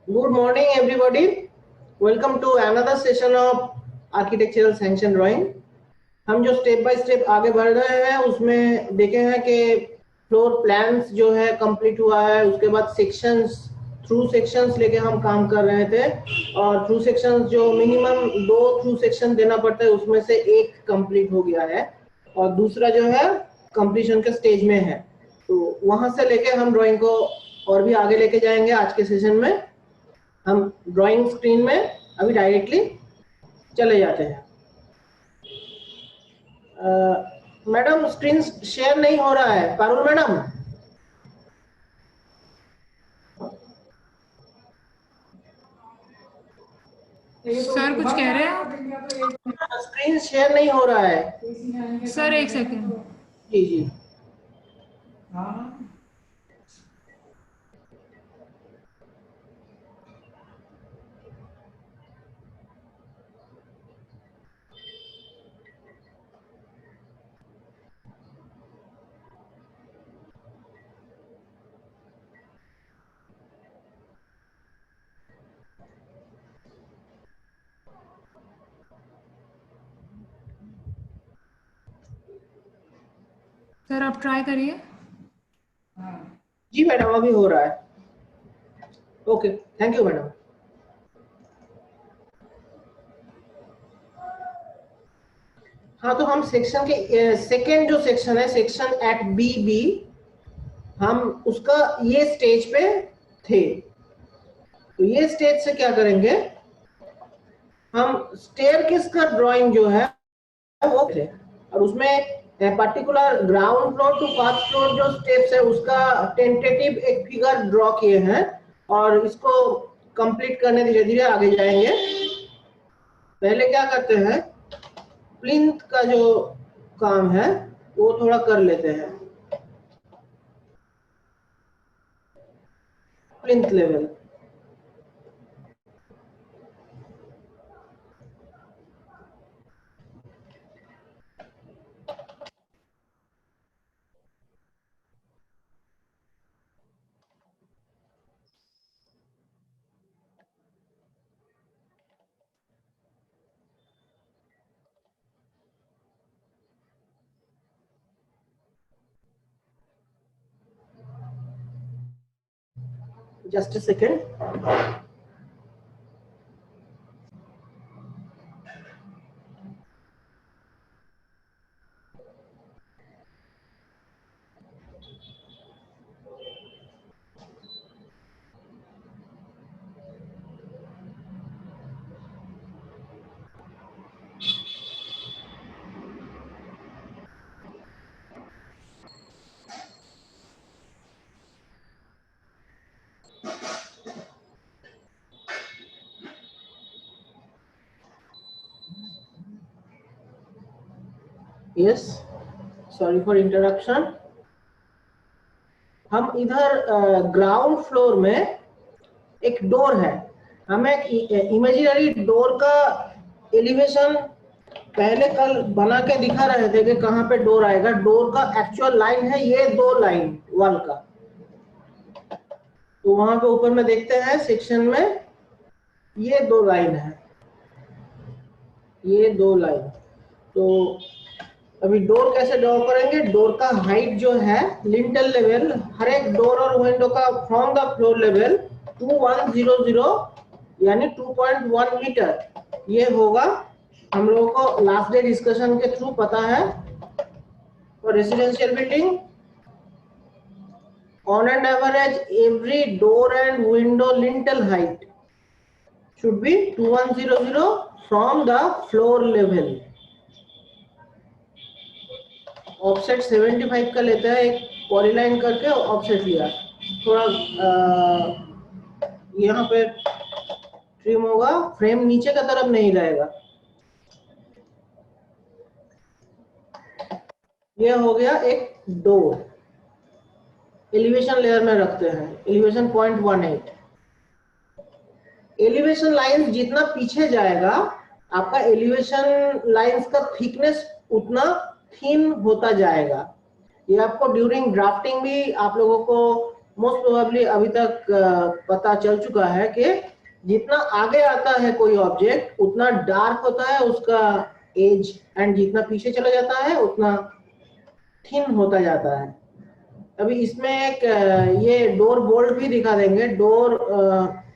Good morning, everybody. Welcome to another session of architectural sanction drawing. हम जो step by step आगे बढ़ रहे हैं उसमें देखे हैं कि फ्लोर प्लान्स जो है कंप्लीट हुआ है, उसके बाद सेक्शंस थ्रू सेक्शंस लेके हम काम कर रहे थे और थ्रू सेक्शंस जो मिनिमम 2 थ्रू सेक्शन देना पड़ता है उसमें से एक कंप्लीट हो गया है और दूसरा जो है कंप्लीशन के स्टेज में है। तो वहां से लेके हम ड्राइंग को और भी आगे लेके जाएंगे। आज के सेशन में हम ड्राइंग स्क्रीन में अभी डायरेक्टली चले जाते हैं। मैडम स्क्रीन शेयर नहीं हो रहा है। पारुल मैडम, सर कुछ कह रहे हैं आप? स्क्रीन शेयर नहीं हो रहा है सर एक सेकंड। जी जी। सर आप ट्राई करिए। जी मैडम अभी हो रहा है। Okay, thank you madam. हाँ, तो हम सेक्शन के सेकेंड जो सेक्शन है, सेक्शन एट बी बी, हम उसका ये स्टेज पे थे। तो ये स्टेज से क्या करेंगे, हम स्टेयरकेस का ड्राइंग जो है वो थे और उसमें particular ground floor to first floor जो स्टेप्स है उसका टेंटेटिव एक फिगर ड्रॉ किए हैं और इसको कंप्लीट करने धीरे धीरे आगे जाएंगे। पहले क्या करते हैं, प्लिंथ का जो काम है वो थोड़ा कर लेते हैं। Plinth level just a second. Yes, sorry for interruption. हम इधर ग्राउंड फ्लोर में एक डोर है, हमें एक इमेजिनरी डोर का एलिवेशन पहले कल बना के दिखा रहे थे कि कहाँ पे डोर आएगा। डोर का एक्चुअल लाइन है ये 2 लाइन वॉल का। तो वहां पे ऊपर में देखते हैं सेक्शन में ये 2 लाइन है, ये 2 लाइन। तो अभी डोर कैसे ड्रॉ करेंगे, डोर का हाइट जो है लिंटल लेवल, हर एक डोर और विंडो का फ्रॉम द फ्लोर लेवल 2100 यानी 2.1 मीटर ये होगा। हम लोगों को लास्ट डे डिस्कशन के थ्रू पता है for residential building on an average every door and window lintel height should be 2100 from the floor level। Offset 75 का लेता है, एक पॉलीलाइन करके ऑफसेट लिया, थोड़ा यहाँ पे ट्रिम होगा, फ्रेम नीचे का तरफ नहीं रहेगा। ये हो गया एक डोर। एलिवेशन लेयर में रखते हैं, एलिवेशन 0.18। एलिवेशन लाइंस जितना पीछे जाएगा आपका एलिवेशन लाइंस का थिकनेस उतना थिन होता जाएगा। ये आपको ड्यूरिंग ड्राफ्टिंग भी आप लोगों को मोस्ट प्रोबेबली अभी तक पता चल चुका है कि जितना आगे आता है कोई ऑब्जेक्ट उतना डार्क होता है उसका एज, एंड जितना पीछे चला जाता है उतना थिन होता जाता है। अभी इसमें एक ये डोर बोल्ट भी दिखा देंगे। डोर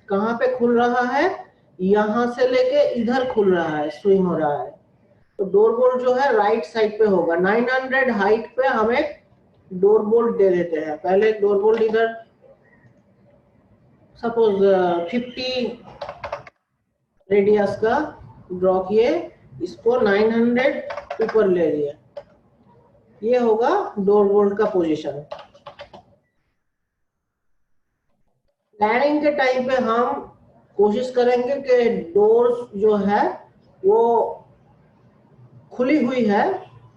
कहाँ पे खुल रहा है, यहाँ से लेके इधर खुल रहा है, स्विंग हो रहा है। तो डोर बोल्ट जो है राइट साइड पे होगा। 900 हाइट पे हम एक डोर बोल्ट दे देते हैं। पहले एक डोर बोल्ट इधर सपोज 50 रेडियस का ड्रॉ किए, इसको 900 ऊपर ले लिए, ये होगा डोर बोल्ट का पोजीशन। लैंडिंग के टाइम पे हम कोशिश करेंगे कि डोर्स जो है वो खुली हुई है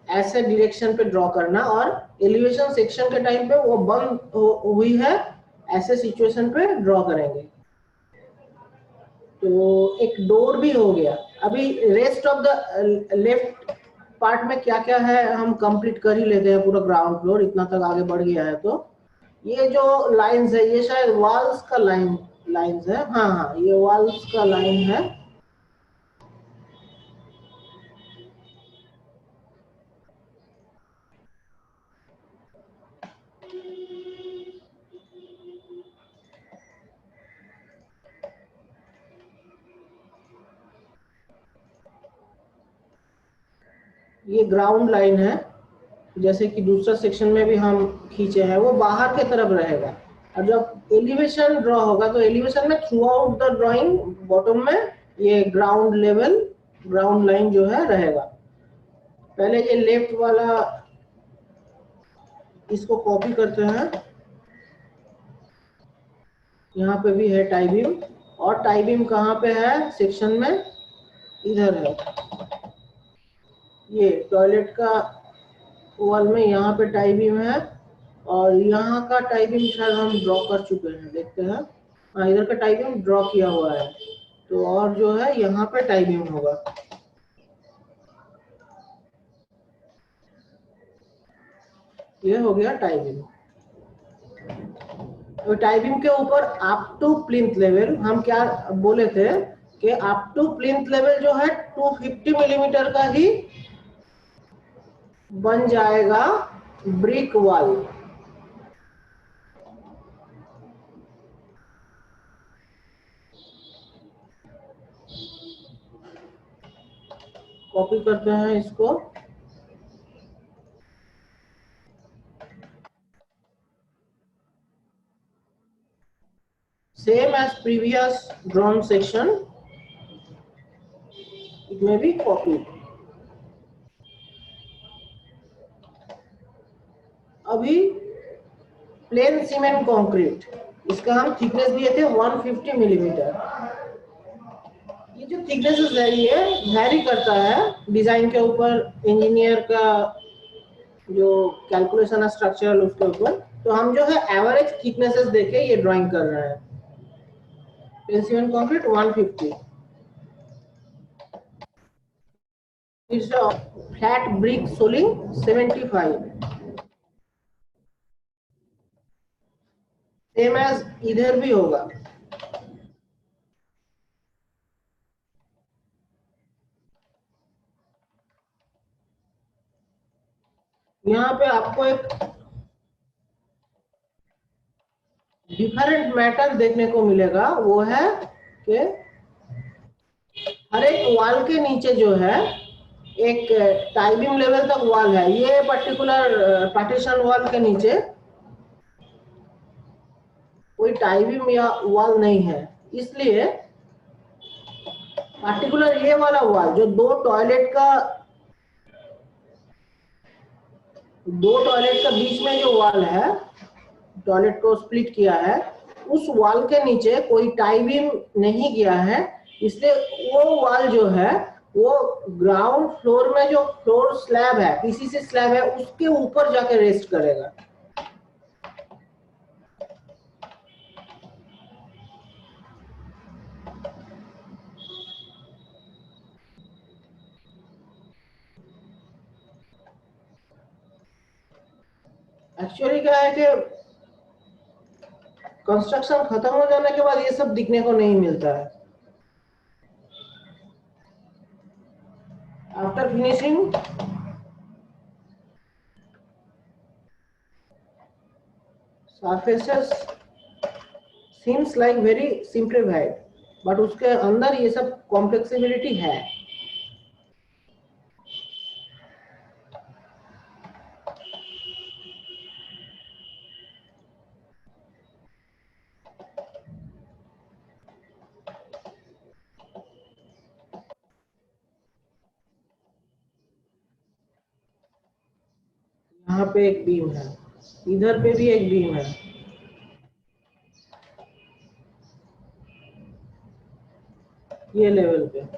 ऐसे डायरेक्शन पे ड्रॉ करना, और एलिवेशन सेक्शन के टाइम पे वो बंद हुई है ऐसे सिचुएशन पे ड्रॉ करेंगे। तो एक डोर भी हो गया। अभी rest of the left part में क्या क्या है हम कंप्लीट कर ही लेते हैं। पूरा ग्राउंड फ्लोर इतना तक आगे बढ़ गया है। तो ये जो लाइंस है ये शायद वॉल्स का लाइंस है। हाँ हाँ, ये वॉल्स का लाइन है। ये ग्राउंड लाइन है, जैसे कि दूसरा सेक्शन में भी हम खींचे हैं, वो बाहर के तरफ रहेगा। और जब एलिवेशन ड्रॉ होगा तो एलिवेशन में through out the drawing bottom में ये ग्राउंड लेवल, ग्राउंड लाइन जो है रहेगा। पहले ये लेफ्ट वाला इसको कॉपी करते हैं। यहाँ पे भी है टाई बीम, और टाई बीम कहाँ पे है सेक्शन में, इधर है। ये टॉयलेट का वॉल में यहाँ पे टाई बीम है, और यहाँ का टाई बीम शायद हम ड्रॉ कर चुके हैं, देखते हैं। हाँ, इधर का टाई बीम ड्रॉ किया हुआ है। तो और जो है यहाँ पे टाई बीम होगा। ये हो गया टाई बीम। तो टाई बीम के ऊपर अप टू प्लिंथ लेवल हम क्या बोले थे कि अप टू प्लिंथ लेवल जो है 250 मिलीमीटर का ही बन जाएगा ब्रिक वॉल। कॉपी करते हैं इसको। Same as previous drawn section, it may be copied. अभी प्लेन सीमेंट कंक्रीट, इसका हम थिकनेस दिए थे 150 मिलीमीटर। ये जो थिकनेसेस है ये वैरी करता है डिजाइन के ऊपर, इंजीनियर का जो कैलकुलेशन है स्ट्रक्चरल उसके ऊपर। तो हम जो है एवरेज थिकनेसेस देके ये ड्राइंग कर रहे हैं। Plain cement concrete 150, flat brick soling 75, same as इधर भी होगा। यहाँ पे आपको एक डिफरेंट मैटर देखने को मिलेगा, वो है कि हर एक वॉल के नीचे जो है एक टाई बीम लेवल तक वॉल है। ये पर्टिकुलर पार्टीशन वॉल के नीचे कोई टाई बीम या वॉल नहीं है, इसलिए पार्टिकुलर ये वाला वॉल जो दो टॉयलेट का बीच में जो वॉल है, टॉयलेट को स्प्लिट किया है, उस वॉल के नीचे कोई टाई बीम नहीं गया है। इसलिए वो वॉल जो है वो ग्राउंड फ्लोर में जो फ्लोर स्लैब है, पीसीसी स्लैब है, उसके ऊपर जाके रेस्ट करेगा। एक्चुअली क्या है कि कंस्ट्रक्शन खत्म हो जाने के बाद ये सब दिखने को नहीं मिलता है। After finishing surfaces seems like very simplified, but उसके अंदर ये सब कॉम्प्लेक्सिबिलिटी है। यहाँ पे एक बीम है, इधर पे भी एक बीम है, ये लेवल पे।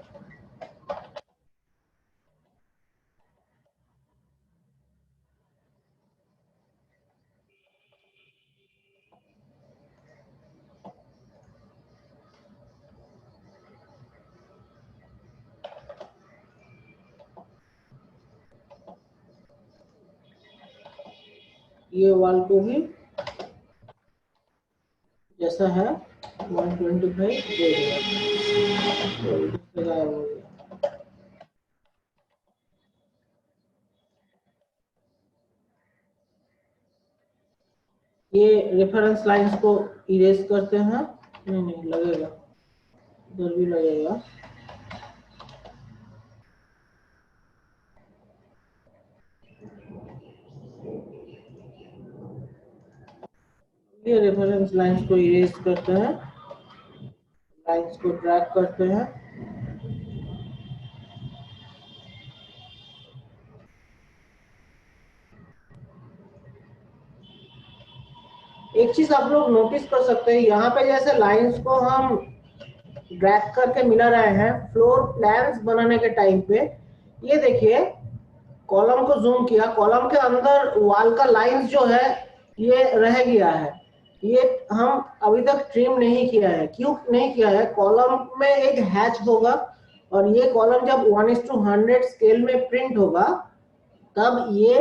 ये वाल को भी जैसा है 125 दे देगा। ये रेफरेंस लाइंस को इरेज करते हैं। नहीं लगेगा, इधर भी लगेगा। ये रेफरेंस लाइंस को इरेज करते हैं, लाइंस को ड्रैग करते हैं। एक चीज आप लोग नोटिस कर सकते हैं, यहाँ पे जैसे लाइंस को हम ड्रैग करके मिला रहे हैं फ्लोर प्लान्स बनाने के टाइम पे, ये देखिए कॉलम को जूम किया, कॉलम के अंदर वॉल का लाइंस जो है ये रह गया है। ये हम अभी तक ट्रिम नहीं किया है। क्यों नहीं किया है? कॉलम में एक हैच होगा और ये कॉलम जब 1:100 स्केल में प्रिंट होगा तब ये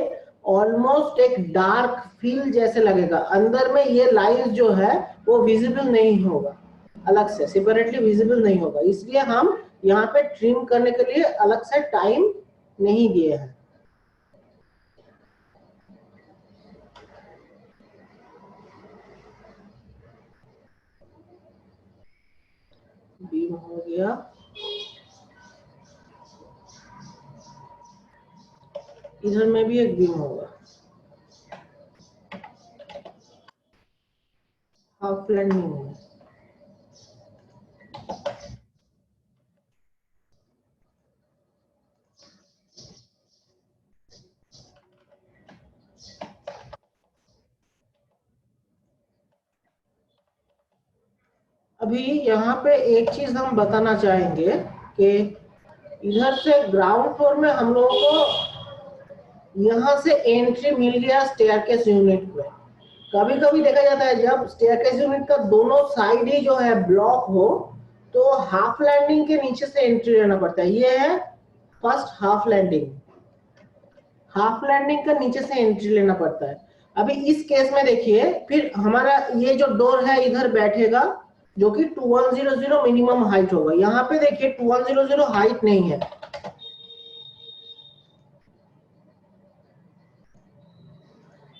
ऑलमोस्ट एक डार्क फील जैसे लगेगा। अंदर में ये लाइंस जो है वो विजिबल नहीं होगा, अलग से सेपरेटली विजिबल नहीं होगा। इसलिए हम यहाँ पे ट्रिम करने के लिए अलग से टाइम नहीं दिए हैं। बीम हो गया, इधर में भी एक बीम होगा, हाफ लैंडिंग होगा। अभी यहाँ पे एक चीज हम बताना चाहेंगे कि इधर से ग्राउंड फ्लोर में हम लोगों को यहाँ से एंट्री मिल गया स्टेयरकेस यूनिट में। कभी कभी देखा जाता है जब स्टेयरकेस यूनिट का दोनों साइड ही जो है ब्लॉक हो तो हाफ लैंडिंग के नीचे से एंट्री लेना पड़ता है। ये है first half landing, half landing का नीचे से एंट्री लेना पड़ता है। अभी इस केस में देखिए, फिर हमारा ये जो डोर है इधर बैठेगा जो कि 2100 मिनिमम हाइट होगा। यहाँ पे देखिए 2100 हाइट नहीं है,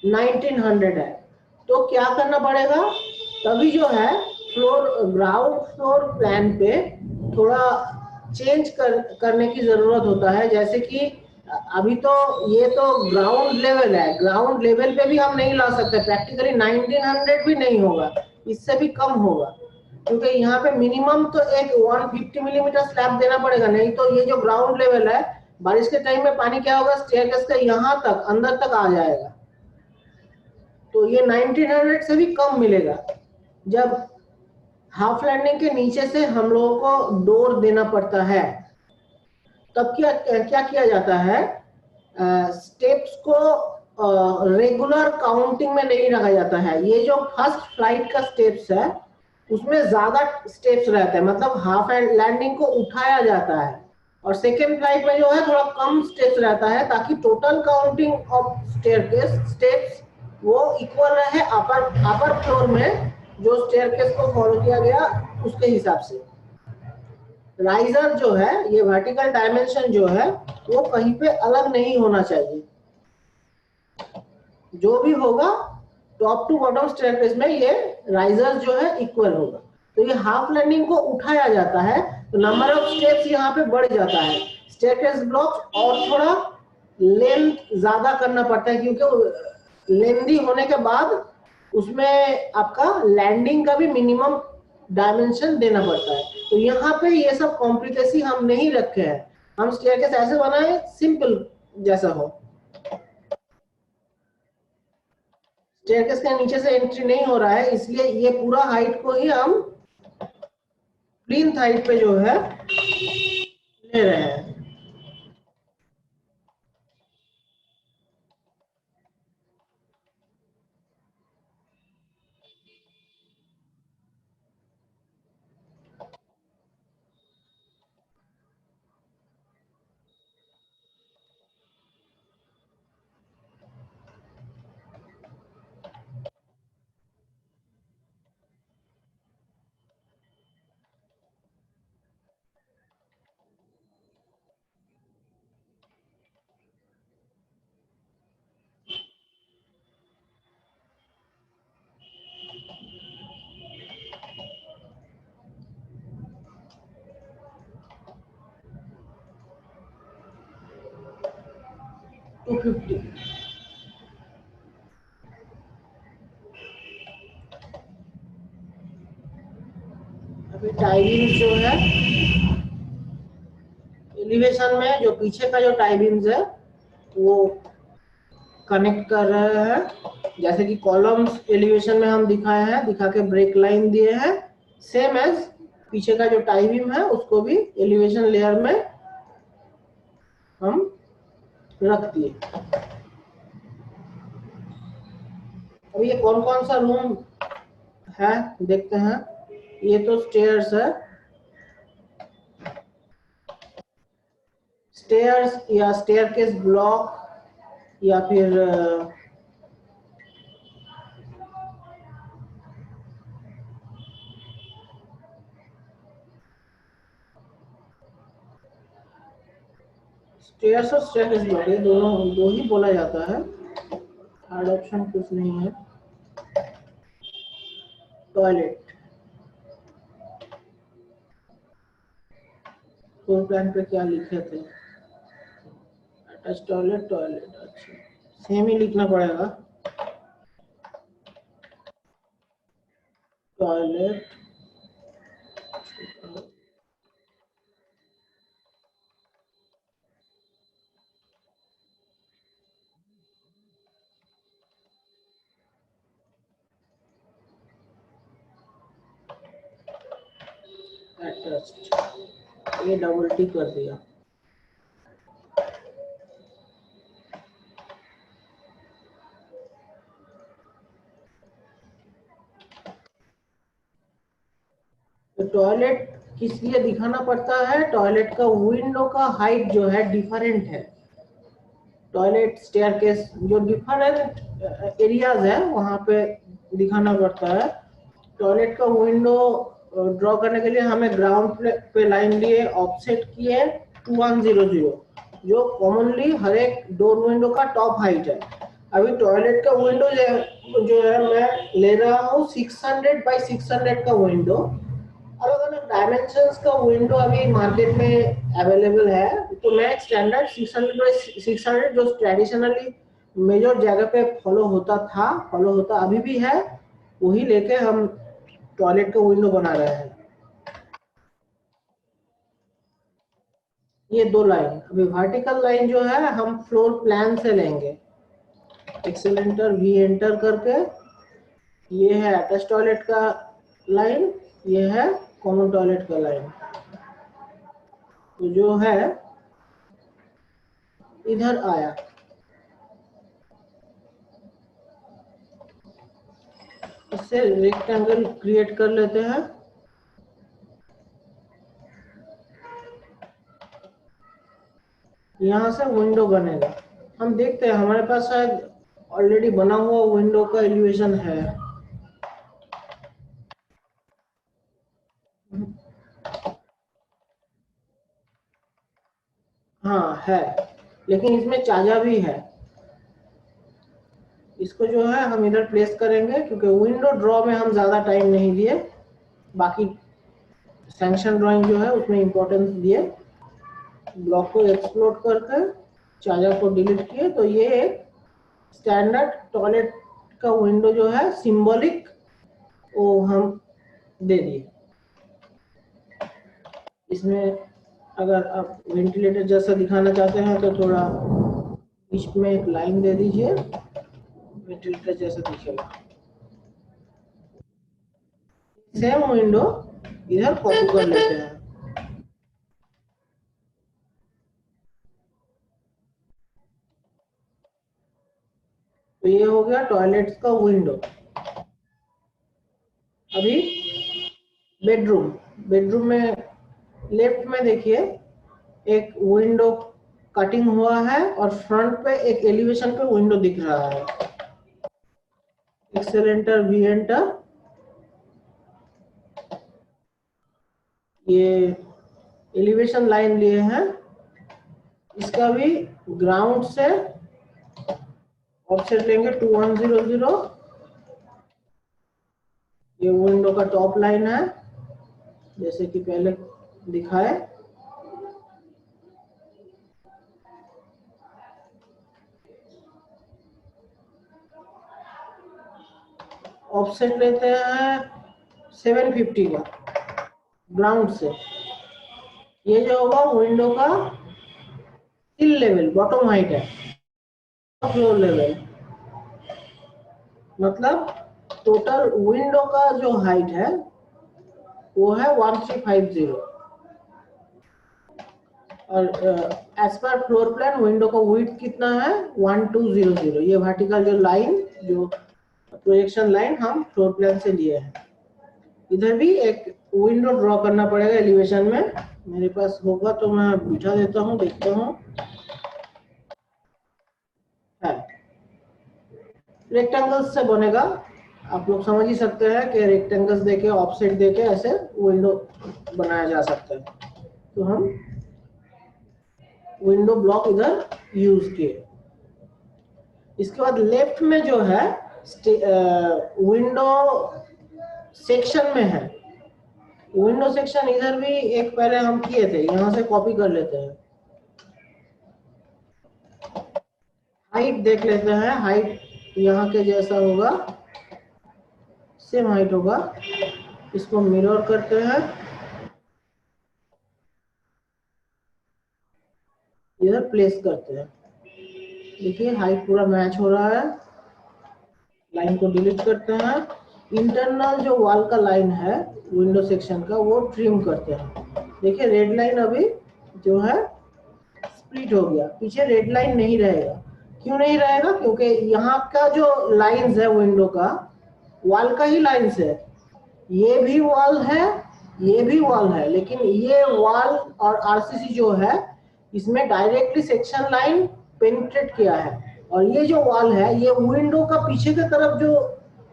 1900 है। तो क्या करना पड़ेगा? तभी जो है फ्लोर ग्राउंड फ्लोर प्लान पे थोड़ा चेंज करने की जरूरत होता है। जैसे कि अभी तो ये तो ग्राउंड लेवल है, ग्राउंड लेवल पे भी हम नहीं ला सकते, प्रैक्टिकली 1900 भी नहीं होगा, इससे भी कम होगा, क्योंकि यहाँ पे मिनिमम तो एक 150 मिलीमीटर स्लैब देना पड़ेगा। नहीं तो ये जो ग्राउंड लेवल है, बारिश के टाइम में पानी क्या होगा, स्टेयरकेस का यहाँ तक अंदर तक आ जाएगा। तो ये 1900 से भी कम मिलेगा। जब हाफ लैंडिंग के नीचे से हम लोगों को डोर देना पड़ता है तब क्या क्या किया जाता है, स्टेप्स को रेगुलर काउंटिंग में नहीं रखा जाता है। ये जो फर्स्ट फ्लाइट का स्टेप्स है उसमें ज्यादा स्टेप्स रहते हैं, मतलब हाफ लैंडिंग को उठाया जाता है, और सेकेंड फ्लाइट में जो है थोड़ा कम स्टेप्स रहता है ताकि total counting of staircase steps वो इक्वल रहे अपर फ्लोर में जो स्टेयरकेस को फॉलो किया गया उसके हिसाब से। राइजर जो है, ये वर्टिकल डायमेंशन जो है वो कहीं पे अलग नहीं होना चाहिए। जो भी होगा टॉप टू बॉटम स्टेयरकेस में ये राइजर जो है इक्वल होगा। तो ये हाफ लैंडिंग को उठाया जाता है तो नंबर ऑफ स्टेप्स यहाँ पे बढ़ जाता है। स्टेयरकेस ब्लॉक और थोड़ा लेंथ ज्यादा करना पड़ता है क्योंकि लेंथी होने के बाद उसमें आपका लैंडिंग का भी मिनिमम डायमेंशन देना पड़ता है। तो यहाँ पे ये सब कॉम्प्लिकेसी हम नहीं रखे हैं, हम स्टेयरकेस ऐसे बनाए सिंपल जैसा हो। स्टेयरकेस के नीचे से एंट्री नहीं हो रहा है, इसलिए ये पूरा हाइट को ही हम प्लिंथ हाइट पे जो है ले रहे हैं। टू 250 अभी टाइमिंग जो है एलिवेशन में जो पीछे का जो टाइमिंग्स है वो कनेक्ट कर रहे हैं। जैसे कि कॉलम्स एलिवेशन में हम दिखाए हैं, दिखा के ब्रेक लाइन दिए हैं, सेम एज पीछे का जो टाइमिंग है उसको भी एलिवेशन लेयर में हम रख दिए। अब ये कौन कौन सा रूम है देखते हैं। ये तो स्टेयर्स है, स्टेयर्स या स्टेयरकेस ब्लॉक या फिर स्टेयर्स और स्टेयरकेस ब्लॉक, ये दोनों दो ही बोला जाता है, थर्ड ऑप्शन कुछ नहीं है। टॉयलेट फ्लोर प्लान पे क्या लिखे थे, अटैच टॉयलेट, टॉयलेट, अच्छा सेम ही लिखना पड़ेगा। टॉयलेट अटैच्ड, ये डबल टिक कर दिया। तो टॉयलेट किस लिए दिखाना पड़ता है, टॉयलेट का विंडो का हाइट जो है डिफरेंट है। टॉयलेट स्टेयरकेस जो डिफरेंट एरियाज है वहां पे दिखाना पड़ता है। टॉयलेट का विंडो ड्रॉ करने के लिए हमें ग्राउंड पे लाइन लिए, ऑफसेट किए 2100, जो कॉमनली हर एक डोर विंडो का टॉप हाइट है। अभी टॉयलेट का विंडो जो है मैं ले रहा हूँ 600 बाई 600 का विंडो। अलग अलग डायमेंशंस का विंडो अभी मार्केट में अवेलेबल है, तो मैं स्टैंडर्ड 600 बाई 600 जो ट्रेडिशनली मेजर जगह पे फॉलो होता अभी भी है, वही लेके हम टॉयलेट का विंडो बना रहे हैं। ये दो लाइन, अभी वर्टिकल लाइन जो है हम फ्लोर प्लान से लेंगे। एक्सेलेंटर वी एंटर करके, ये है अटैच टॉयलेट का लाइन, ये है कॉमन टॉयलेट का लाइन। तो जो है इधर आया, इससे रेक्टेंगल क्रिएट कर लेते हैं। यहाँ से विंडो बनेगा, हम देखते हैं हमारे पास शायद ऑलरेडी बना हुआ विंडो का एलिवेशन है। हाँ है, लेकिन इसमें चाजा भी है। इसको जो है हम इधर प्लेस करेंगे, क्योंकि विंडो ड्रॉ में हम ज़्यादा टाइम नहीं दिए, बाकी सैंक्शन ड्राइंग जो है उसमें इम्पोर्टेंस दिए। ब्लॉक को एक्सप्लोड करके चार्जर को डिलीट किए, तो ये एक स्टैंडर्ड टॉयलेट का विंडो जो है सिंबॉलिक वो हम दे दिए। इसमें अगर आप वेंटिलेटर जैसा दिखाना चाहते हैं तो थोड़ा बीच में एक लाइन दे दीजिए, वेंटिलेटर जैसा दिखेगा। सेम विंडो इधर कॉपी कर लेते हैं। तो ये हो गया टॉयलेट्स का विंडो। अभी बेडरूम, बेडरूम में लेफ्ट में देखिए एक विंडो कटिंग हुआ है और फ्रंट पे एक एलिवेशन पे विंडो दिख रहा है। एक्सेल एंटर, वी एंटर, ये एलिवेशन लाइन लिए हैं। इसका भी ग्राउंड से ऑफसेट लेंगे 2100। ये विंडो का टॉप लाइन है जैसे कि पहले दिखाए। ऑफसेट लेते हैं 750 का ग्राउंड से। ये जो होगा विंडो का सिल लेवल, बॉटम हाइट है, फ्लोर लेवल, मतलब टोटल विंडो का जो हाइट है वो है 1350। और एज पर फ्लोर प्लान विंडो का विड्थ कितना है 1200। ये वर्टिकल जो लाइन, जो प्रोजेक्शन लाइन हम फ्लोर प्लान से लिए हैं। इधर भी एक विंडो ड्रॉ करना पड़ेगा एलिवेशन में। मेरे पास होगा तो मैं बिठा देता हूँ, देखता हूँ। है रेक्टेंगल्स से बनेगा, आप लोग समझ ही सकते हैं कि रेक्टेंगल्स देके ऑफसेट देके ऐसे विंडो बनाया जा सकता है। तो हम विंडो ब्लॉक इधर यूज किए। इसके बाद लेफ्ट में जो है विंडो सेक्शन में है। विंडो सेक्शन इधर भी एक पहले हम किए थे, यहां से कॉपी कर लेते हैं। हाइट देख लेते हैं, हाइट यहाँ के जैसा होगा, सेम हाइट होगा। इसको मिरर करते हैं, इधर प्लेस करते हैं। देखिए हाइट पूरा मैच हो रहा है। लाइन को डिलीट करते हैं। इंटरनल जो वॉल का लाइन है विंडो सेक्शन का वो ट्रिम करते हैं। देखिए रेड लाइन अभी जो है स्प्लिट हो गया, पीछे रेड लाइन नहीं रहेगा। क्यों नहीं रहेगा? क्योंकि यहाँ का जो लाइंस है विंडो का, वॉल का ही लाइंस है। ये भी वॉल है, ये भी वॉल है, लेकिन ये वॉल और आरसीसी जो है इसमें डायरेक्टली सेक्शन लाइन पेनिट्रेट किया है। और ये जो वॉल है ये विंडो का पीछे की तरफ जो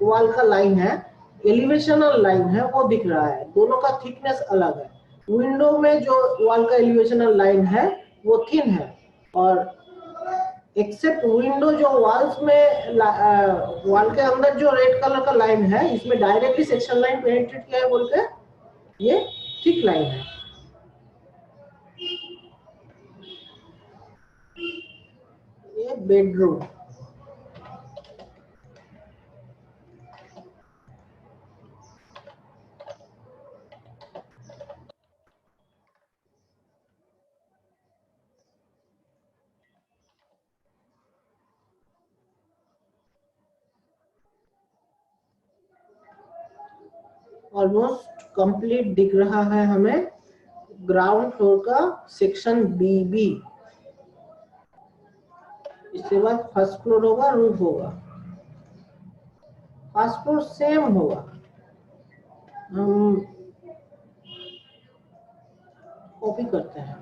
वॉल का लाइन है, एलिवेशनल लाइन है, वो दिख रहा है। दोनों का थिकनेस अलग है। विंडो में जो वॉल का एलिवेशनल लाइन है वो थिन है, और एक्सेप्ट विंडो जो वॉल्स में वॉल के अंदर जो रेड कलर का लाइन है इसमें डायरेक्टली सेक्शन लाइन पेनिट्रेट किया है बोल के ये थिक लाइन है। ये बेडरूम। ऑलमोस्ट कंप्लीट दिख रहा है हमें ग्राउंड फ्लोर का सेक्शन बी। इसके बाद फर्स्ट फ्लोर होगा, रूफ होगा। फर्स्ट फ्लोर सेम होगा, हम कॉपी करते हैं।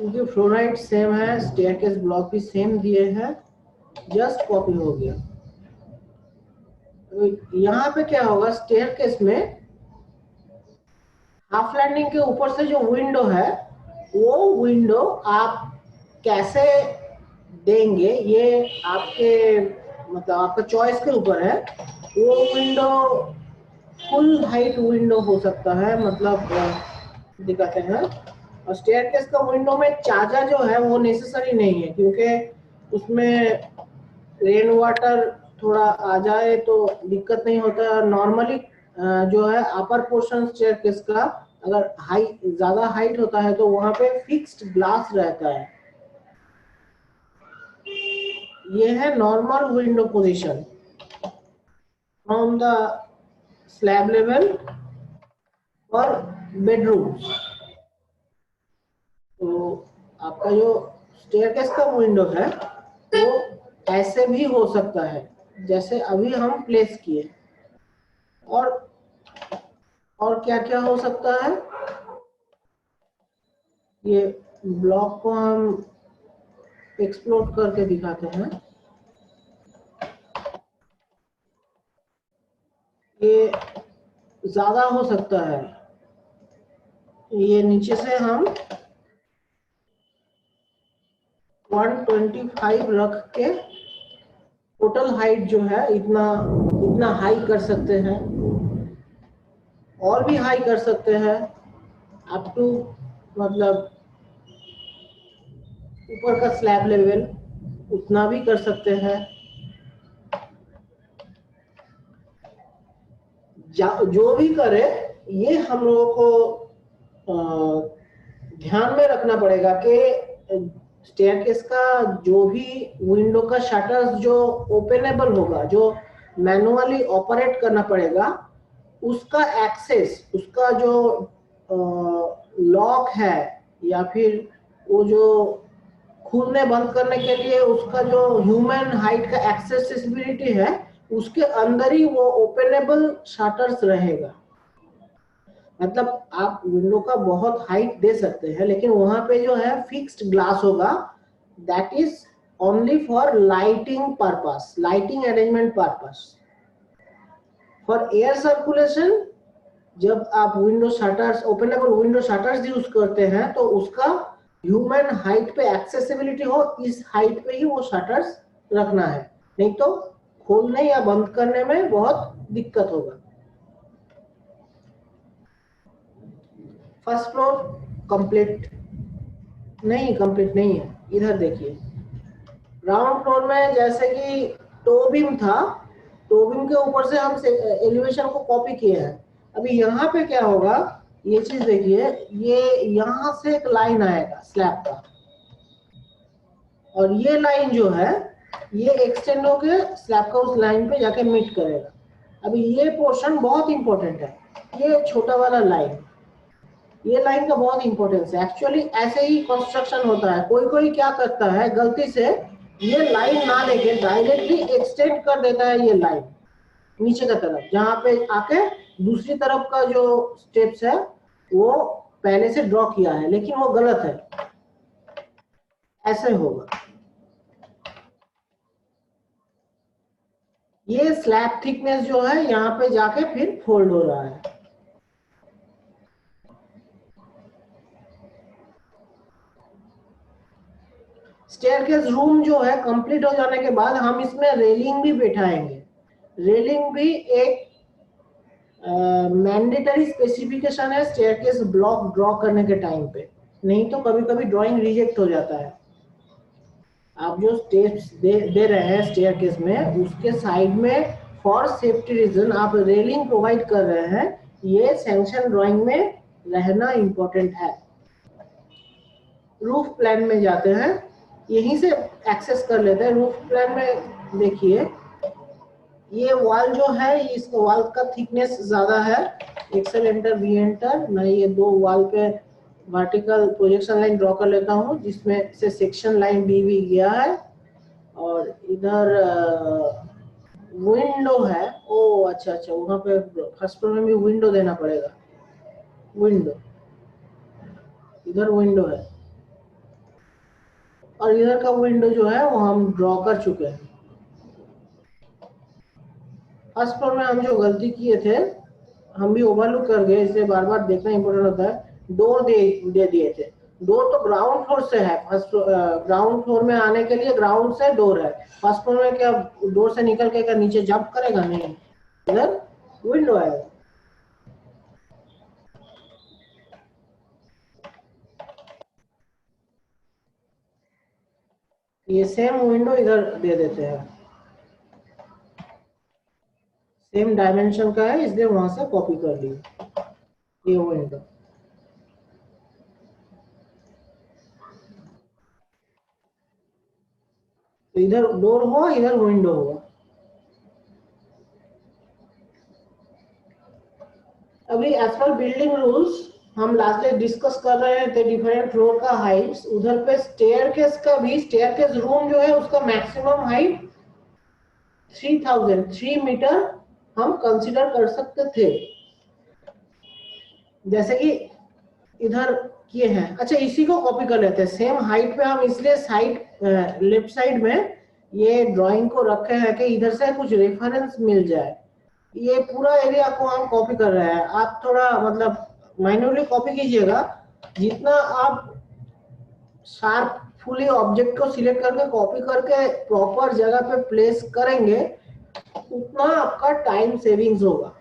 क्योंकि फ्लोराइड सेम है, स्टेयरकेस ब्लॉक भी सेम दिए हैं, जस्ट कॉपी हो गया। तो यहाँ पे क्या होगा, स्टेयरकेस में हाफ लैंडिंग के ऊपर से जो विंडो है, वो विंडो आप कैसे देंगे ये आपके मतलब आपका चॉइस के ऊपर है। वो विंडो फुल हाइट विंडो हो सकता है, मतलब दिखाते हैं। और स्टेयरकेस का विंडो में चाजा जो है वो नेसेसरी नहीं है, क्योंकि उसमें रेन वाटर थोड़ा आ जाए तो दिक्कत नहीं होता। नॉर्मली जो है अपर पोर्शन स्टेयरकेस का अगर ज्यादा हाइट होता है तो वहां पे फिक्स्ड ग्लास रहता है। ये है normal window position from the slab level और बेडरूम। तो आपका जो स्टेयरकेस का विंडो है वो ऐसे भी हो सकता है जैसे अभी हम प्लेस किए। और क्या क्या हो सकता है, ये ब्लॉक को हम एक्सप्लोर करके दिखाते हैं। ये ज्यादा हो सकता है, ये नीचे से हम 125 रख के टोटल हाइट जो है इतना हाई कर सकते हैं, और भी हाई कर सकते हैं अप टू मतलब ऊपर का स्लैब लेवल उतना भी कर सकते हैं। जो भी करे ये हम लोगों को ध्यान में रखना पड़ेगा कि स्टेयरकेस का जो भी विंडो का शटर्स जो ओपनेबल होगा, जो मैनुअली ऑपरेट करना पड़ेगा, उसका एक्सेस, उसका जो लॉक है या फिर वो जो खोलने बंद करने के लिए उसका जो ह्यूमन हाइट का एक्सेसिबिलिटी है, उसके अंदर ही वो ओपनेबल शटर्स रहेगा। मतलब आप विंडो का बहुत हाइट दे सकते हैं, लेकिन वहां पे जो है फिक्स्ड ग्लास होगा, that is only for lighting purpose, lighting arrangement purpose. For air circulation जब आप window shutters, openable window shutters use करते हैं तो उसका ह्यूमन हाइट पे एक्सेसिबिलिटी हो, इस हाइट पे ही वो शटर्स रखना है, नहीं तो खोलने या बंद करने में बहुत दिक्कत होगा। फर्स्ट फ्लोर कंप्लीट नहीं है। इधर देखिए, ग्राउंड फ्लोर में जैसे कि टोबिम था, टोबिम के ऊपर से हम एलिवेशन को कॉपी किए हैं। अभी यहाँ पे क्या होगा, ये चीज देखिए, ये यहाँ से एक लाइन आएगा स्लैब का, और ये लाइन जो है ये एक्सटेंड होके स्लैब का उस लाइन पे जाके मीट करेगा। अभी ये पोर्शन बहुत इंपॉर्टेंट है, ये छोटा वाला लाइन, ये लाइन का बहुत इंपॉर्टेंस है। एक्चुअली ऐसे ही कंस्ट्रक्शन होता है। कोई कोई क्या करता है, गलती से ये लाइन ना लेके डायरेक्टली एक्सटेंड कर देता है ये लाइन नीचे का तरफ, जहां पे आके दूसरी तरफ का जो स्टेप्स है वो पहले से ड्रॉ किया है, लेकिन वो गलत है, ऐसे होगा। ये स्लैब थिकनेस जो है यहाँ पे जाके फिर फोल्ड हो रहा है। स्टेयरकेस रूम जो है कंप्लीट हो जाने के बाद हम इसमें रेलिंग भी बैठाएंगे। रेलिंग भी एक मैंडेटरी स्पेसिफिकेशन है स्टेयरकेस ब्लॉक ड्रॉ करने के टाइम पे, नहीं तो कभी कभी ड्राइंग रिजेक्ट हो जाता है। आप जो स्टेप्स दे रहे हैं स्टेयरकेस में, उसके साइड में फॉर सेफ्टी रीजन आप रेलिंग प्रोवाइड कर रहे हैं, ये सैंक्शन ड्राइंग में रहना इंपॉर्टेंट है। रूफ प्लान में जाते हैं, यहीं से एक्सेस कर लेते हैं। रूफ प्लान में देखिए, ये वॉल जो है, इस वॉल का थिकनेस ज्यादा है, एक्सेल एंटर वी एंटर। मैं ये दो वॉल पे वर्टिकल प्रोजेक्शन लाइन ड्रॉ कर लेता हूँ, जिसमें से सेक्शन लाइन बी भी गया है। और इधर विंडो है, ओ अच्छा वहां पे फर्स्ट फ्लोर में भी विंडो देना पड़ेगा। विंडो, इधर विंडो है, और इधर का विंडो जो है वो हम ड्रॉ कर चुके हैं। फर्स्ट फ्लोर में हम जो गलती किए थे हम भी ओवरलुक कर गए, इसलिए बार बार देखना इंपॉर्टेंट होता है। डोर दे दिए थे। डोर तो ग्राउंड फ्लोर से है, फर्स्ट ग्राउंड फ्लोर में आने के लिए ग्राउंड से डोर है। फर्स्ट फ्लोर में क्या डोर से निकल के क्या नीचे जंप करेगा? नहीं, इधर विंडो आएगा। ये सेम विंडो इधर दे देते हैं, सेम डायमेंशन का है इसलिए वहां से कॉपी कर ली ये विंडो। तो इधर डोर हुआ, इधर विंडो हुआ। अभी एज पर बिल्डिंग रूल्स हम लास्ट डे डिस्कस कर रहे थे डिफरेंट फ्लोर का हाइट्स। उधर पे स्टेयरकेस का भी, स्टेयरकेस रूम जो है उसका मैक्सिमम हाइट 3 मीटर हम कंसीडर कर सकते थे, जैसे कि इधर किए हैं। अच्छा, इसी को कॉपी कर लेते हैं सेम हाइट पे हम, इसलिए साइड लेफ्ट साइड में ये ड्राइंग को रखे हैं कि इधर से कुछ रेफरेंस मिल जाए। ये पूरा एरिया को हम कॉपी कर रहे हैं। आप थोड़ा मतलब माइन्यूटली कॉपी कीजिएगा। जितना आप शार्प फुली ऑब्जेक्ट को सिलेक्ट करके कॉपी करके प्रॉपर जगह पे प्लेस करेंगे उतना आपका टाइम सेविंग्स होगा।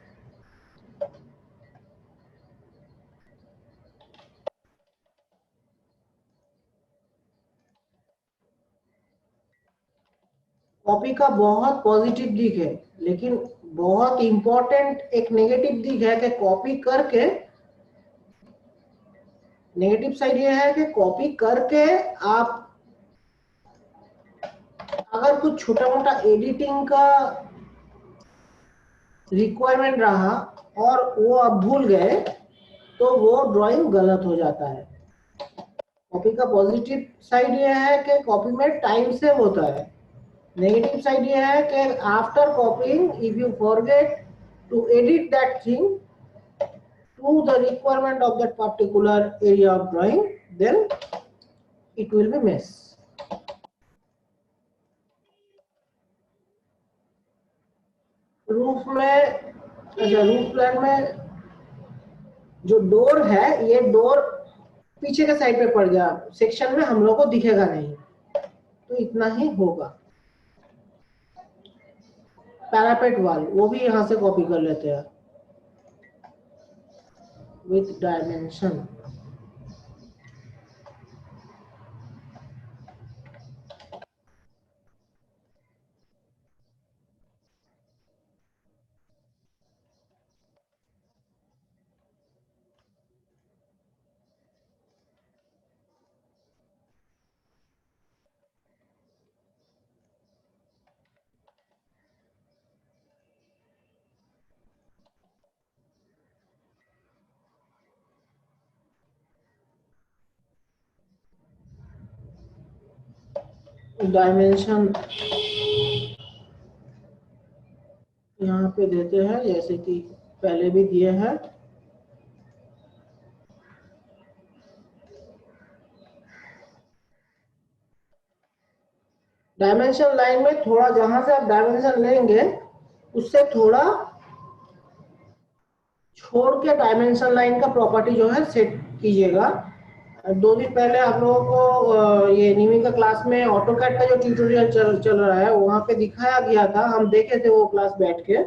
कॉपी का बहुत पॉजिटिव दिख है, लेकिन बहुत इंपॉर्टेंट एक नेगेटिव दिख है कि कॉपी करके, नेगेटिव साइड ये है कि कॉपी करके आप अगर कुछ छोटा मोटा एडिटिंग का रिक्वायरमेंट रहा और वो आप भूल गए तो वो ड्राइंग गलत हो जाता है। कॉपी का पॉजिटिव साइड ये है कि कॉपी में टाइम सेव होता है। नेगेटिव साइड ये है कि after copying if you forget to edit that thing to the requirement of that particular area of drawing, then it will be mess. Roof में, अच्छा रूफ प्लान में जो डोर है, ये डोर पीछे के साइड पे पड़ गया, सेक्शन में हम लोग को दिखेगा नहीं, तो इतना ही होगा। पैरापेट वाल वो भी यहाँ से कॉपी कर लेते हैं विथ डायमेंशन। डायमेंशन यहाँ पे देते हैं जैसे कि पहले भी दिए हैं। डायमेंशन लाइन में थोड़ा जहां से आप डायमेंशन लेंगे उससे थोड़ा छोड़ के डायमेंशन लाइन का प्रॉपर्टी जो है सेट कीजिएगा। 2 दिन पहले आप लोगों को ये निमी का क्लास में ऑटोकैड का जो ट्यूटोरियल चल रहा है वहां पे दिखाया गया था, हम देखे थे वो क्लास बैठ के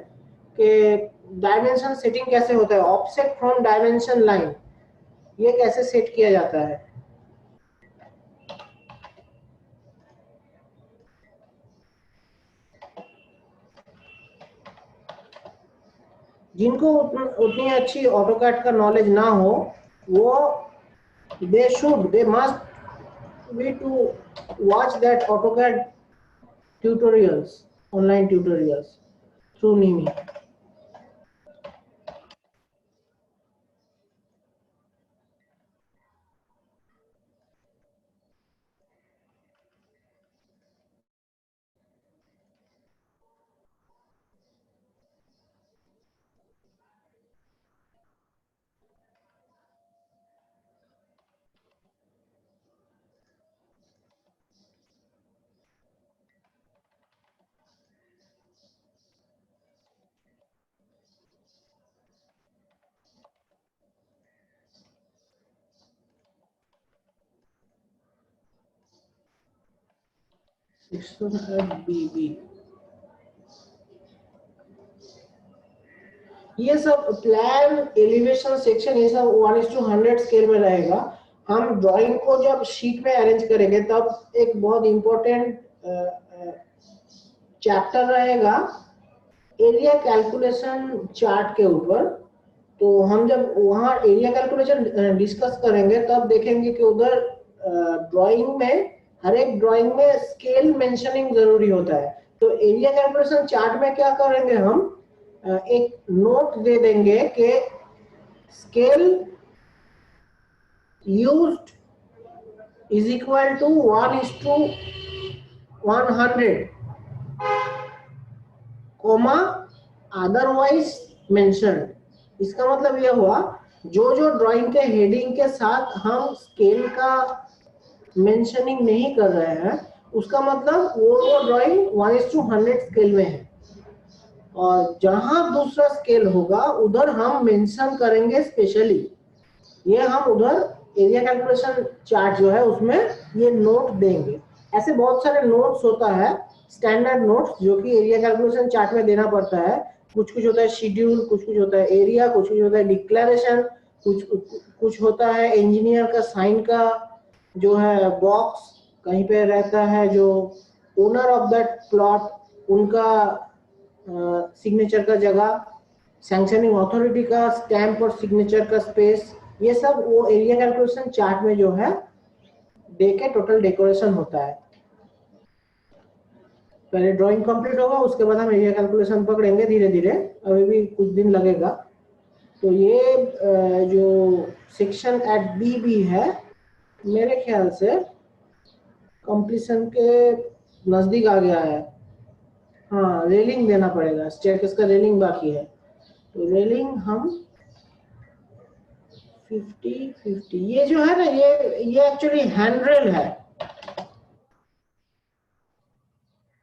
कि डायमेंशन सेटिंग कैसे होता है, ऑफसेट फ्रॉम डायमेंशन लाइन ये कैसे सेट किया जाता है। जिनको उतनी अच्छी ऑटोकैड का नॉलेज ना हो वो they must be to watch that AutoCAD tutorials, online tutorials through Nimi. Section eight B, B सब प्लान एलिवेशन सेक्शन ये सब 1:100 स्केल में रहेगा। हम ड्राइंग को जब शीट में अरेंज करेंगे तब एक बहुत इंपॉर्टेंट चैप्टर रहेगा एरिया कैलकुलेशन चार्ट के ऊपर। तो हम जब वहाँ एरिया कैलकुलेशन डिस्कस करेंगे तब देखेंगे कि उधर ड्राइंग में, हर एक ड्राइंग में स्केल मेंशनिंग जरूरी होता है। तो एरिया कैलकुलेशन चार्ट में क्या करेंगे, हम एक नोट दे देंगे कि scale used is equal to 1:100 comma otherwise mentioned. इसका मतलब यह हुआ जो जो ड्राइंग के हेडिंग के साथ हम स्केल का मेंशनिंग नहीं कर रहे हैं उसका मतलब वो ड्राइंग 1:100 स्केल में है, और जहां दूसरा स्केल होगा उधर हम मेंशन करेंगे स्पेशली। ये हम उधर एरिया कैलकुलेशन चार्ट जो है उसमें ये नोट देंगे। ऐसे बहुत सारे नोट्स होता है, स्टैंडर्ड नोट्स जो कि एरिया कैलकुलेशन चार्ट में देना पड़ता है। कुछ कुछ होता है शेड्यूल, कुछ कुछ होता है एरिया, कुछ कुछ होता है डिक्लेरेशन, कुछ होता है इंजीनियर का साइन का जो है बॉक्स कहीं पे रहता है, जो ओनर ऑफ दैट प्लॉट उनका सिग्नेचर का जगह, सैंक्शनिंग अथॉरिटी का स्टैंप और सिग्नेचर का स्पेस, ये सब वो एरिया कैलकुलेशन चार्ट में जो है दे के टोटल डेकोरेशन होता है। पहले ड्राइंग कंप्लीट होगा उसके बाद हम एरिया कैलकुलेशन पकड़ेंगे धीरे धीरे, अभी भी कुछ दिन लगेगा। तो ये जो सेक्शन एट बी है मेरे ख्याल से कंप्लीशन के नजदीक आ गया है। हाँ, रेलिंग देना पड़ेगा, स्टेयरकेस का रेलिंग बाकी है। तो रेलिंग हम 50-50 ये जो है ना ये एक्चुअली हैंडरेल है।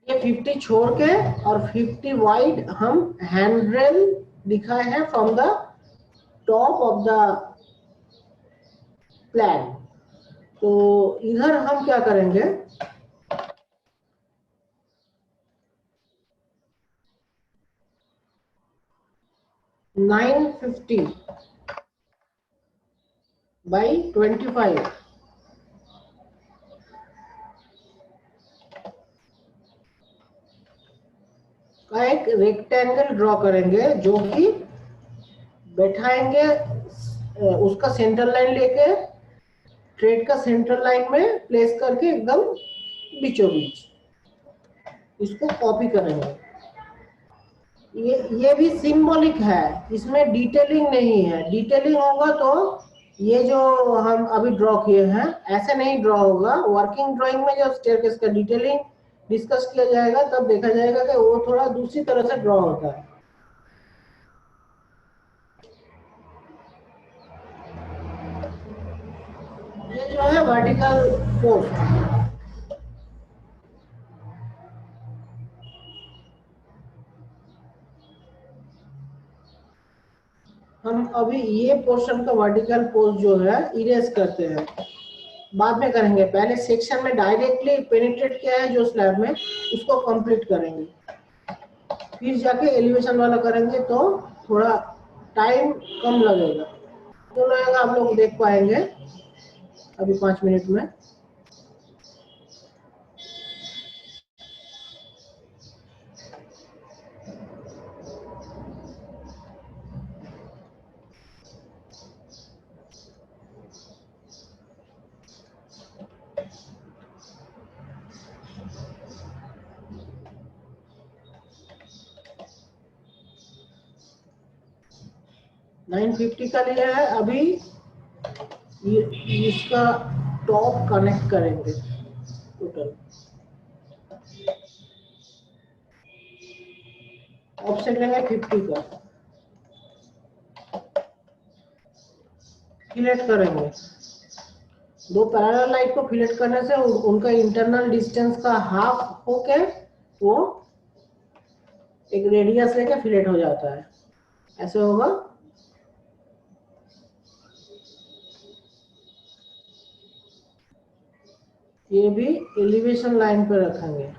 ये 50 छोड़ के और 50 वाइड हम हैंडरेल दिखाए हैं from the top of the plan. तो इधर हम क्या करेंगे, नाइन 50 बाई 25 का एक रेक्टेंगल ड्रॉ करेंगे जो कि बैठाएंगे उसका सेंटर लाइन लेके ट्रेड का सेंटर लाइन में प्लेस करके एकदम बीचों बीच इसको कॉपी करेंगे। ये भी सिंबॉलिक है, इसमें डिटेलिंग नहीं है। डिटेलिंग होगा तो ये जो हम अभी ड्रॉ किए हैं ऐसे नहीं ड्रॉ होगा। वर्किंग ड्राइंग में जब स्टेयरकेस का डिटेलिंग डिस्कस किया जाएगा तब देखा जाएगा कि वो थोड़ा दूसरी तरह से ड्रॉ होता है। ये जो है वर्टिकल पोस्ट, हम अभी ये पोर्शन का वर्टिकल पोस्ट जो है इरेज करते हैं, बाद में करेंगे। पहले सेक्शन में डायरेक्टली पेनिट्रेट किया है जो स्लैब में उसको कंप्लीट करेंगे, फिर जाके एलिवेशन वाला करेंगे तो थोड़ा टाइम कम लगेगा। तो लगेगा आप लोग देख पाएंगे अभी 5 मिनट में। नाइन 50 का लिया है अभी, ये इसका टॉप कनेक्ट करेंगे टोटल। ऑफसेट लेंगे 50 का, फिलेट करेंगे। दो पैरेलल लाइट को फिलेट करने से उनका इंटरनल डिस्टेंस का हाफ होके वो एक रेडियस लेके फिलेट हो जाता है। ऐसे होगा। ये भी एलिवेशन लाइन पे रखेंगे,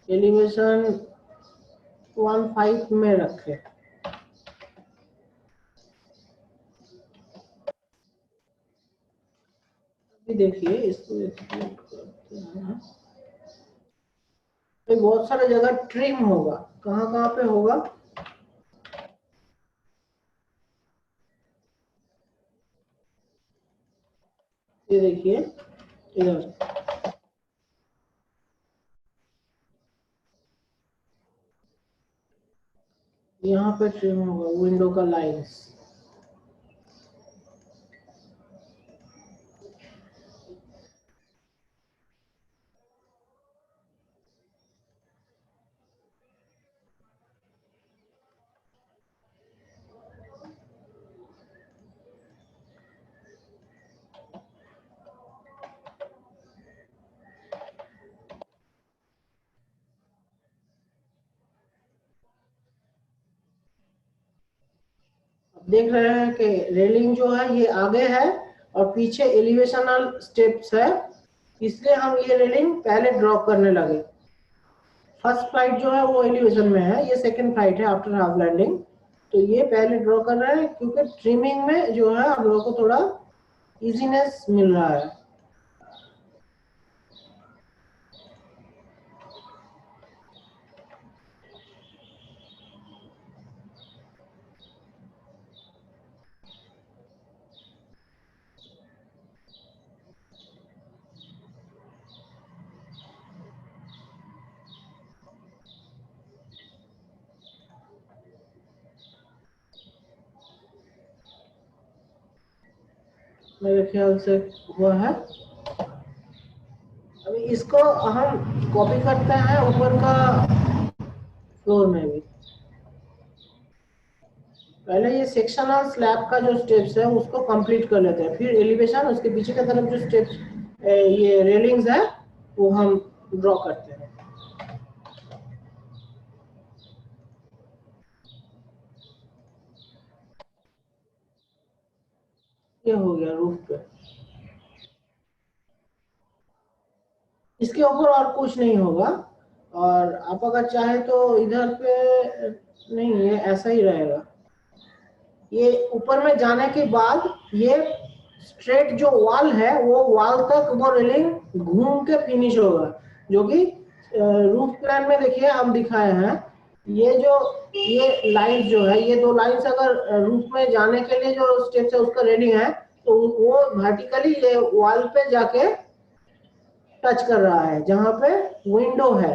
एलिवेशन 15 में रखे। देखिए इसको करते हैं, तो बहुत सारे जगह ट्रिम होगा, कहाँ कहाँ पे होगा, ये देखिए इधर, यहाँ पे ट्रिम होगा विंडो का लाइंस। देख रहे हैं कि रेलिंग जो है ये आगे है और पीछे एलिवेशनल स्टेप्स है, इसलिए हम ये रेलिंग पहले ड्रॉ करने लगे। फर्स्ट फ्लाइट जो है वो एलिवेशन में है, ये सेकंड फ्लाइट है आफ्टर हाफ लैंडिंग, तो ये पहले ड्रॉ कर रहे हैं क्योंकि ट्रिमिंग में जो है हम लोगों को थोड़ा इजीनेस मिल रहा है। मेरे ख्याल से हुआ है। अभी इसको हम कॉपी करते हैं ऊपर का फ्लोर में भी। पहले ये सेक्शनल स्लैब का जो स्टेप्स है उसको कंप्लीट कर लेते हैं, फिर एलिवेशन, उसके पीछे की तरफ जो स्टेप्स ये रेलिंग्स है वो हम ड्रॉ करते हैं। ये हो गया रूफ पे, इसके ऊपर और कुछ नहीं होगा। और आप अगर चाहे तो इधर पे नहीं, ये ऐसा ही रहेगा। ये ऊपर में जाने के बाद ये स्ट्रेट जो वॉल है वो वॉल तक वो रेलिंग घूम के फिनिश होगा, जो कि रूफ प्लान में देखिए हम दिखाए हैं। ये लाइन जो है, ये दो लाइंस अगर रूफ में जाने के लिए जो स्टेप्स है उसका रेलिंग है, तो वो वर्टिकली ये वॉल पे जाके टच कर रहा है जहां पे विंडो है।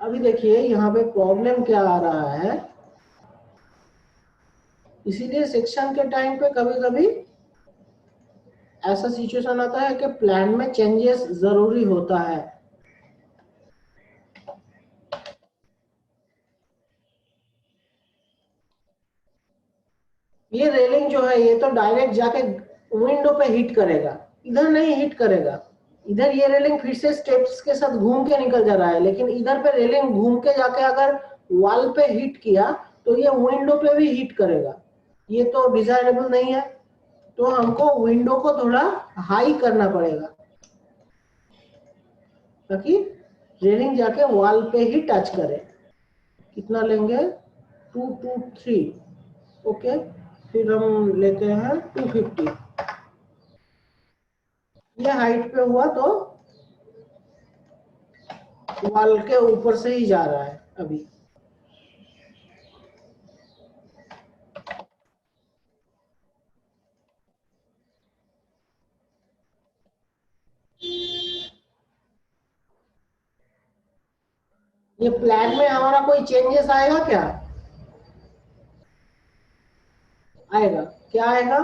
अभी देखिए यहाँ पे प्रॉब्लम क्या आ रहा है, इसीलिए सेक्शन के टाइम पे कभी कभी ऐसा सिचुएशन आता है कि प्लान में चेंजेस जरूरी होता है। ये रेलिंग जो है ये तो डायरेक्ट जाके विंडो पे हिट करेगा, इधर नहीं हिट करेगा। इधर ये रेलिंग फिर से स्टेप्स के साथ घूम के निकल जा रहा है, लेकिन इधर पे रेलिंग घूम के जाके अगर वॉल पे हिट किया तो ये विंडो पे भी हिट करेगा, ये तो डिजायरेबल नहीं है। तो हमको विंडो को थोड़ा हाई करना पड़ेगा ताकि रेलिंग जाके वॉल पे ही टच करे। कितना लेंगे, 223, ओके। फिर हम लेते हैं 250, ये हाइट पे हुआ तो वॉल के ऊपर से ही जा रहा है अभी। ये प्लान में हमारा कोई चेंजेस आएगा क्या, आएगा? क्या आएगा,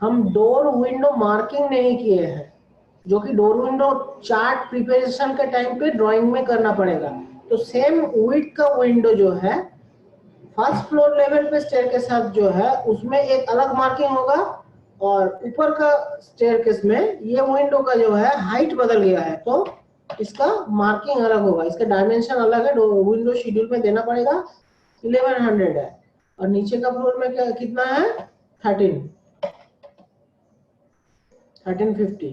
हम डोर विंडो मार्किंग नहीं किए हैं, जो कि डोर विंडो चार्ट प्रिपरेशन के टाइम पे ड्राइंग में करना पड़ेगा। तो सेम विड्थ का विंडो जो है फर्स्ट फ्लोर लेवल पे स्टेयर के साथ जो है उसमें एक अलग मार्किंग होगा, और ऊपर का स्टेयरकेस में ये विंडो का जो है हाइट बदल गया है तो इसका मार्किंग अलग होगा, इसका डायमेंशन अलग है, विंडो शेड्यूल में देना पड़ेगा। 1100 है, और नीचे का फ्लोर में क्या कितना है, 1350।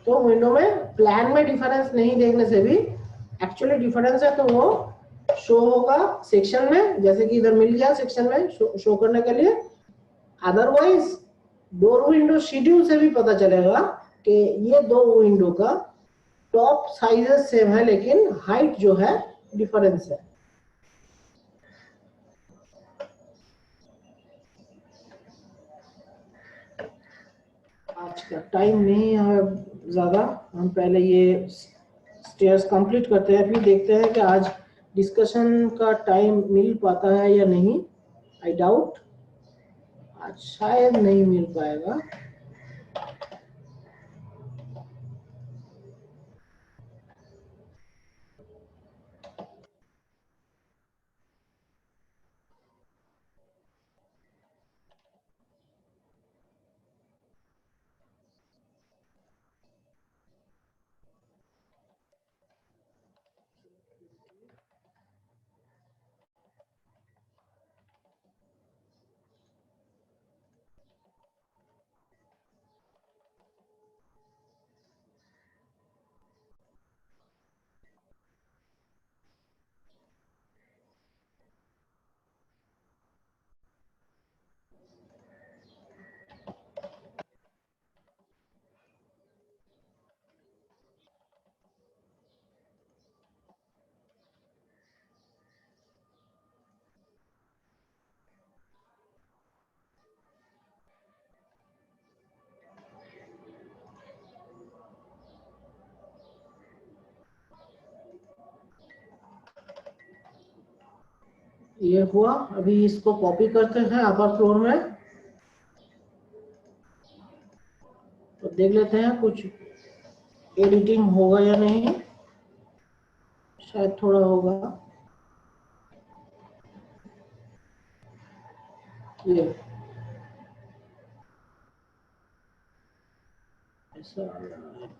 तो विंडो में प्लान में डिफरेंस नहीं देखने से भी एक्चुअली डिफरेंस है, तो वो शो होगा सेक्शन में, जैसे कि इधर मिल गया सेक्शन में शो करने के लिए। अदरवाइज डोर विंडो शेड्यूल से भी पता चलेगा कि ये दो विंडो का टॉप साइजेस सेम है, लेकिन हाइट जो है डिफरेंस है। आज का टाइम नहीं है ज़्यादा, हम पहले ये स्टेयर्स कंप्लीट करते हैं, फिर देखते हैं कि आज डिस्कशन का टाइम मिल पाता है या नहीं। आई डाउट आज शायद नहीं मिल पाएगा। ये हुआ, अभी इसको कॉपी करते हैं अपर फ्लोर में, तो देख लेते हैं कुछ एडिटिंग होगा या नहीं, शायद थोड़ा होगा। ये ऐसा आ रहा है।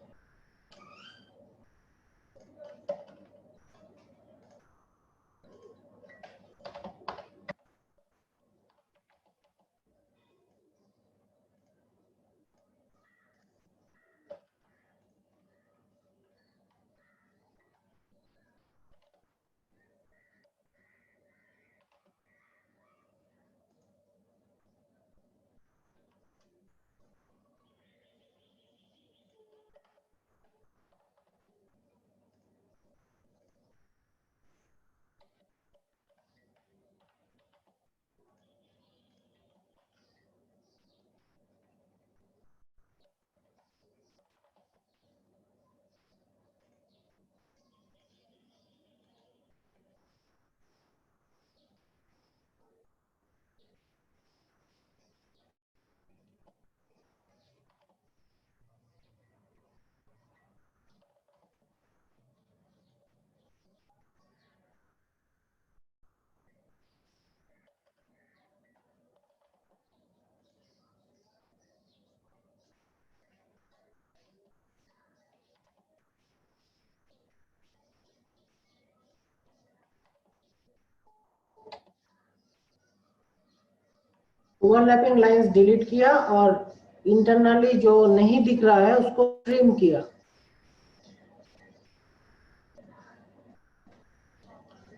ओवरलैपिंग लाइंस डिलीट किया और इंटरनली जो नहीं दिख रहा है उसको ट्रिम किया।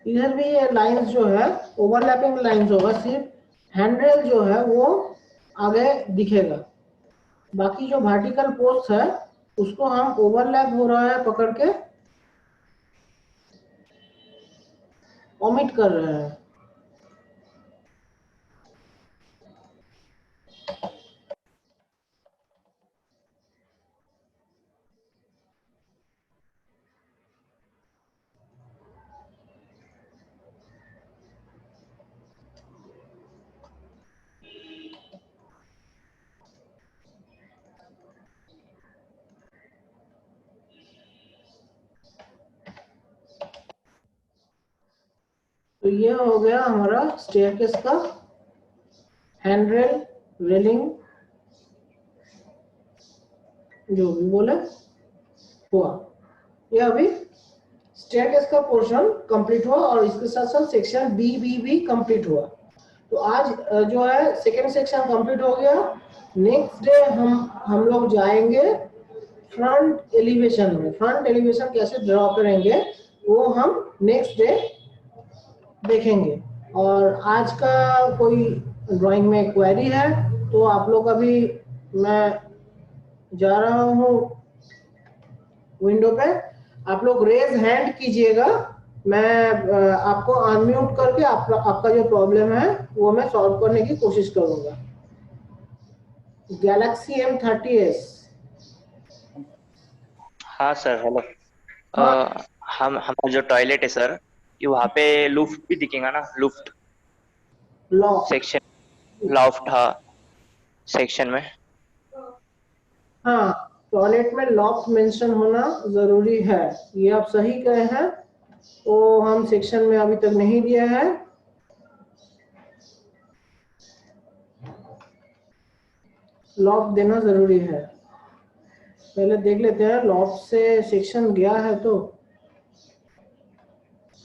इधर भी ये लाइंस जो है ओवरलैपिंग लाइंस होगा, सिर्फ हैंडरेल जो है वो आगे दिखेगा, बाकी जो वर्टिकल पोस्ट है उसको हम ओवरलैप हो रहा है पकड़ के ओमिट कर रहे हैं। तो ये हो गया हमारा स्टेयरकेस का हैंडरेल रेलिंग जो भी बोले हुआ। ये अभी स्टेयरकेस का पोर्शन कंप्लीट हुआ और इसके साथ साथ सेक्शन बी भी कंप्लीट हुआ। तो आज जो है सेकेंड सेक्शन कंप्लीट हो गया। नेक्स्ट डे हम लोग जाएंगे फ्रंट एलिवेशन में। फ्रंट एलिवेशन कैसे ड्रॉ करेंगे वो हम नेक्स्ट डे देखेंगे। और आज का कोई ड्राइंग में क्वेरी है तो आप लोग अभी, मैं जा रहा हूँ विंडो पे, आप लोग रेज हैंड कीजिएगा। मैं आपको अनम्यूट करके आपका जो प्रॉब्लम है वो मैं सॉल्व करने की कोशिश करूंगा। Galaxy M30s। हाँ सर, हेलो। हाँ। हमारा जो टॉयलेट है सर, ये वहाँ पे लुफ्ट भी दिखेगा ना? लुफ्ट लॉफ्ट सेक्शन, लॉफ्ट, हाँ, सेक्शन में। हाँ, टॉयलेट में लॉफ्ट मेंशन होना जरूरी है, ये आप सही कहे हैं। तो हम सेक्शन में अभी तक नहीं दिया है। लॉफ्ट देना जरूरी है। पहले देख लेते हैं लॉफ्ट से सेक्शन गया है तो।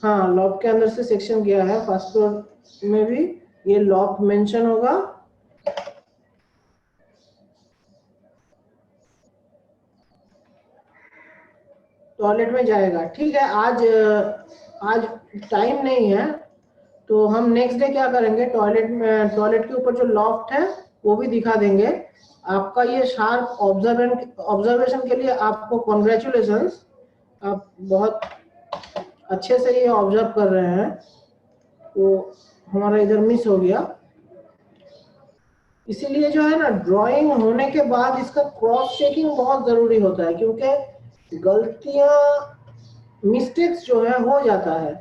हाँ, लॉफ्ट के अंदर से सेक्शन गया है। फर्स्ट फ्लोर में भी ये लॉफ्ट मेंशन होगा। टॉयलेट में जाएगा, ठीक है। आज टाइम नहीं है तो हम नेक्स्ट डे क्या करेंगे, टॉयलेट के ऊपर जो लॉफ्ट है वो भी दिखा देंगे। आपका ये शार्प ऑब्जर्वेशन के लिए आपको कॉन्ग्रेचुलेशंस। आप बहुत अच्छे से ये ऑब्जर्व कर रहे हैं। तो हमारा इधर मिस हो गया, इसीलिए जो है ना, ड्राइंग होने के बाद इसका क्रॉस चेकिंग बहुत जरूरी होता है, क्योंकि गलतियां, मिस्टेक्स जो है हो जाता है।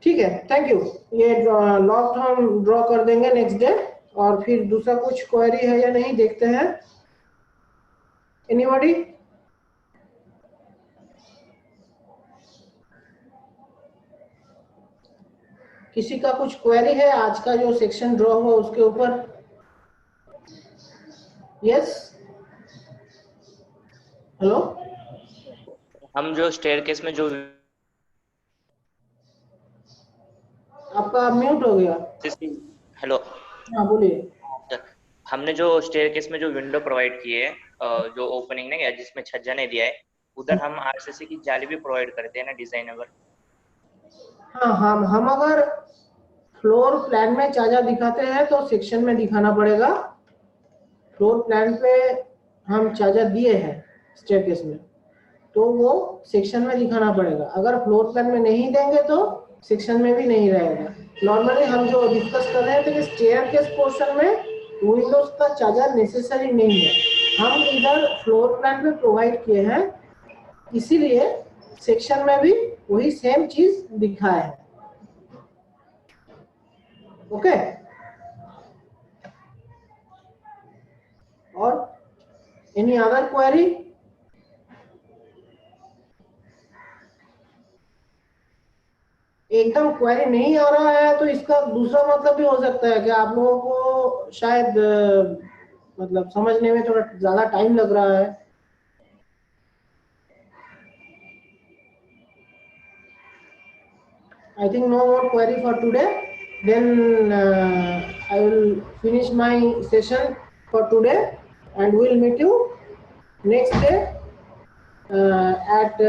ठीक है, थैंक यू। ये लॉफ्ट हम ड्रॉ कर देंगे नेक्स्ट डे। और फिर दूसरा कुछ क्वेरी है या नहीं देखते हैं। एनीबॉडी? किसी का कुछ क्वेरी है आज का जो सेक्शन ड्रॉ हुआ उसके ऊपर? Yes, hello. हम जो स्टेयरकेस में जो, आपका म्यूट हो गया। हेलो, हाँ, बोलिए। हमने जो स्टेयरकेस में जो विंडो प्रोवाइड की है, जो ओपनिंग नहीं है जिसमें छज्जा नहीं दिया है, उधर हम आरसीसी की जाली भी प्रोवाइड करते हैं ना, डिजाइन अगर। हाँ, हम अगर फ्लोर प्लान में चाजा दिखाते हैं तो सेक्शन में दिखाना पड़ेगा। फ्लोर प्लान पे हम चाजा दिए हैं स्टेयरकेस में तो वो सेक्शन में दिखाना पड़ेगा। अगर फ्लोर प्लान में नहीं देंगे तो सेक्शन में भी नहीं रहेगा। नॉर्मली हम जो डिस्कस कर रहे थे कि स्टेयरकेस पोर्शन में विंडोज का चाजा नेसेसरी नहीं है, हम इधर फ्लोर प्लान पे प्रोवाइड किए हैं, इसीलिए सेक्शन में भी वही सेम चीज दिखाया है। ओके, और एनी अदर क्वेरी? एकदम क्वेरी नहीं आ रहा है तो इसका दूसरा मतलब भी हो सकता है कि आप लोगों को शायद मतलब समझने में थोड़ा ज्यादा टाइम लग रहा है। I think no more query for today. Then I will finish my session for today and we'll meet you next day at